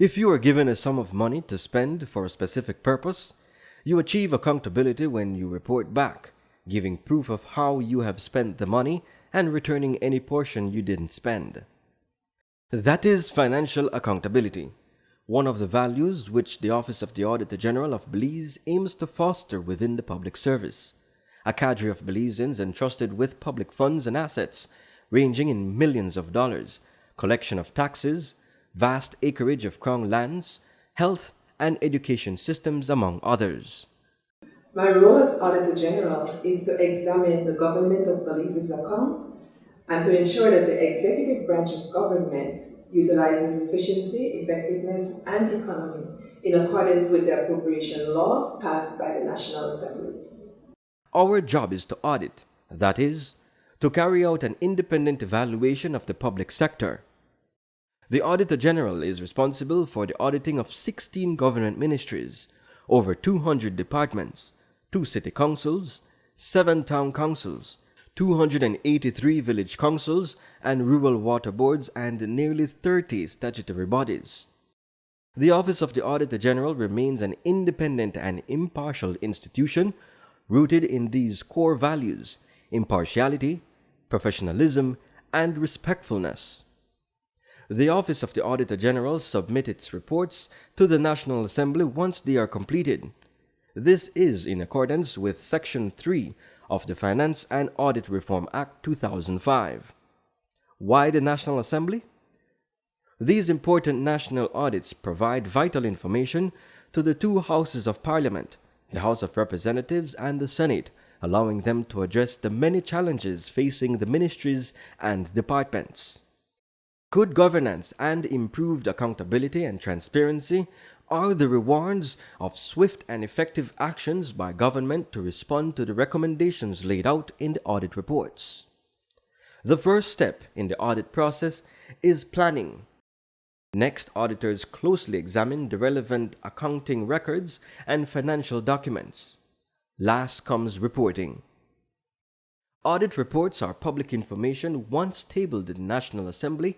If you are given a sum of money to spend for a specific purpose, you achieve accountability when you report back, giving proof of how you have spent the money and returning any portion you didn't spend. That is financial accountability, one of the values which the Office of the Auditor General of Belize aims to foster within the public service. A cadre of Belizeans entrusted with public funds and assets, ranging in millions of dollars, collection of taxes, vast acreage of crown lands, health and education systems, among others. My role as Auditor General is to examine the government of Belize's accounts and to ensure that the executive branch of government utilizes efficiency, effectiveness, and economy in accordance with the appropriation law passed by the National Assembly. Our job is to audit, that is, to carry out an independent evaluation of the public sector. The Auditor General is responsible for the auditing of 16 government ministries, over 200 departments, 2 city councils, 7 town councils, 283 village councils and rural water boards, and nearly 30 statutory bodies. The Office of the Auditor General remains an independent and impartial institution rooted in these core values: impartiality, professionalism, and respectfulness. The Office of the Auditor General submits its reports to the National Assembly once they are completed. This is in accordance with Section 3 of the Finance and Audit Reform Act 2005. Why the National Assembly? These important national audits provide vital information to the 2 houses of Parliament, the House of Representatives and the Senate, allowing them to address the many challenges facing the ministries and departments. Good governance and improved accountability and transparency are the rewards of swift and effective actions by government to respond to the recommendations laid out in the audit reports. The first step in the audit process is planning. Next, auditors closely examine the relevant accounting records and financial documents. Last comes reporting. Audit reports are public information once tabled in the National Assembly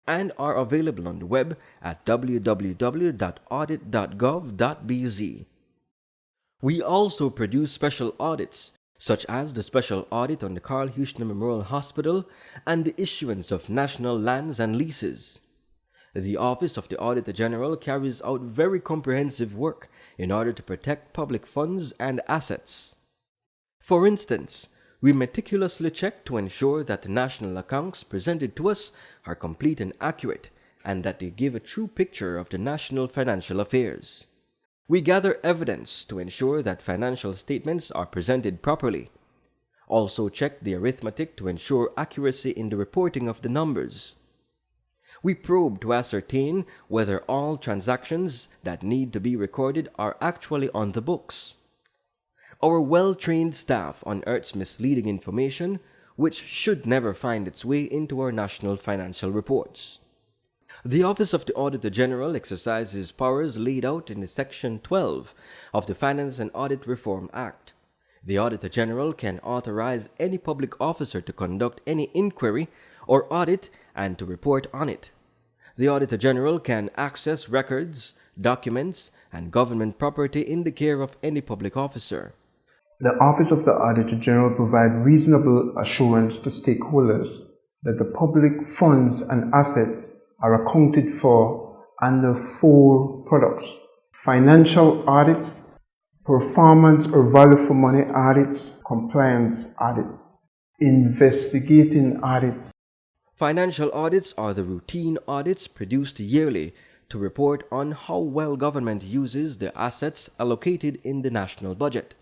and are available on the web at www.audit.gov.bz. We also produce special audits, such as the special audit on the Carl Huchner Memorial Hospital and the issuance of national lands and leases. The Office of the Auditor General carries out very comprehensive work in order to protect public funds and assets. For instance, we meticulously check to ensure that the national accounts presented to us are complete and accurate, and that they give a true picture of the national financial affairs. We gather evidence to ensure that financial statements are presented properly. Also check the arithmetic to ensure accuracy in the reporting of the numbers. We probe to ascertain whether all transactions that need to be recorded are actually on the books. Our well-trained staff unearths misleading information which should never find its way into our national financial reports. The Office of the Auditor General exercises powers laid out in Section 12 of the Finance and Audit Reform Act. The Auditor General can authorize any public officer to conduct any inquiry or audit and to report on it. The Auditor General can access records, documents, and government property in the care of any public officer. The Office of the Auditor General provides reasonable assurance to stakeholders that the public funds and assets are accounted for under 4 products: financial audits, performance or value for money audits, compliance audits, investigating audits. Financial audits are the routine audits produced yearly to report on how well government uses the assets allocated in the national budget.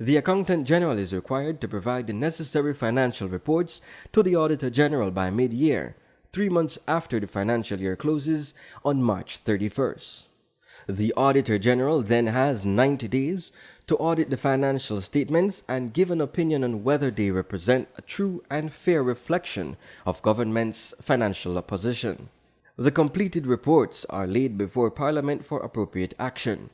The Accountant General is required to provide the necessary financial reports to the Auditor General by mid-year, 3 months after the financial year closes on March 31st. The Auditor General then has 90 days to audit the financial statements and give an opinion on whether they represent a true and fair reflection of government's financial position. The completed reports are laid before Parliament for appropriate action.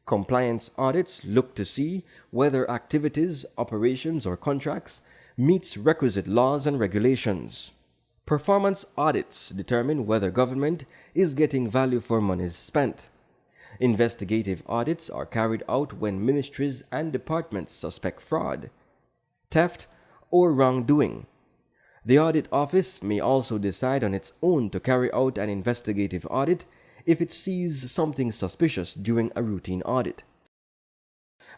Compliance audits look to see whether activities, operations, or contracts meets requisite laws and regulations. Performance audits determine whether government is getting value for monies spent. Investigative audits are carried out when ministries and departments suspect fraud, theft, or wrongdoing. The Audit Office may also decide on its own to carry out an investigative audit if it sees something suspicious during a routine audit.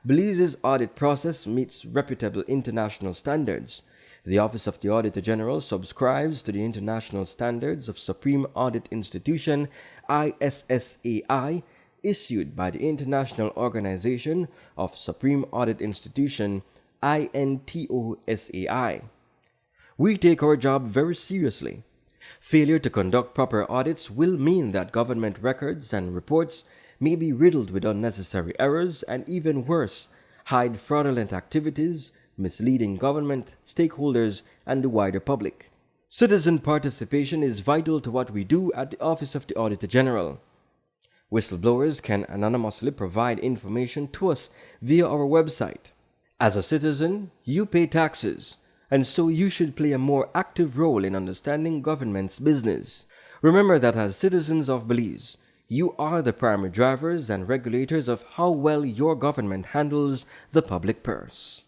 Belize's audit process meets reputable international standards. The Office of the Auditor General subscribes to the International Standards of Supreme Audit Institution (ISSAI) issued by the International Organization of Supreme Audit Institution (INTOSAI). We take our job very seriously. Failure to conduct proper audits will mean that government records and reports may be riddled with unnecessary errors and, even worse, hide fraudulent activities, misleading government, stakeholders, and the wider public. Citizen participation is vital to what we do at the Office of the Auditor General. Whistleblowers can anonymously provide information to us via our website. As a citizen, you pay taxes, and so you should play a more active role in understanding government's business. Remember that as citizens of Belize, you are the primary drivers and regulators of how well your government handles the public purse.